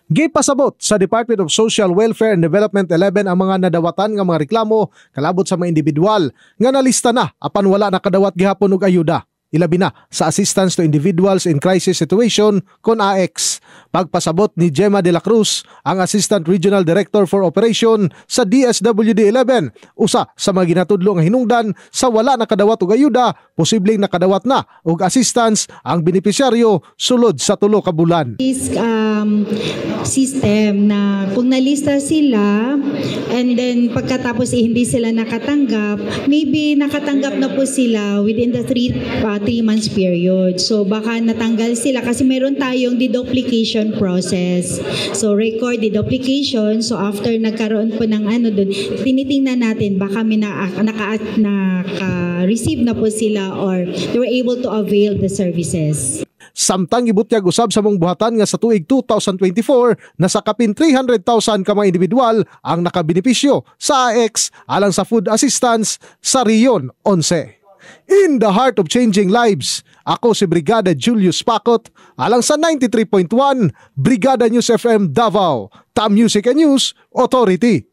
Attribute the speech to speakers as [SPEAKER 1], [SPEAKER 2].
[SPEAKER 1] Gipasabot sa Department of Social Welfare and Development 11 ang mga nadawatan nga mga reklamo kalabot sa mga individual nga nalista na apan wala nakadawat gihapon og ayuda. Ilabi na sa Assistance to Individuals in Crisis Situation kon AX. Pagpasabot ni Gemma de la Cruz, ang Assistant Regional Director for Operation sa DSWD-11, usa sa mga ginatudlo nga hinungdan sa wala nakadawat og ayuda, posibleng nakadawat na og assistance ang benepisyaryo sulod sa 3 ka bulan.
[SPEAKER 2] System na kung nalista sila and then pagkatapos hindi sila nakatanggap, maybe nakatanggap na po sila within the 3 months period. So baka natanggal sila kasi meron tayong deduplication process. So record deduplication. So after nagkaroon po ng doon, tinitingnan natin baka may naka-receive na po sila or they were able to avail the services.
[SPEAKER 1] Samtang ibutyag usab sa mong buhatan nga sa tuig 2024 na sa kapin 300,000 ka mga individual ang nakabenepisyo sa AX alang sa food assistance sa Riyon 11. In the heart of changing lives, ako si Brigada Julius Pacot alang sa 93.1 Brigada News FM Davao, Tam Music and News Authority.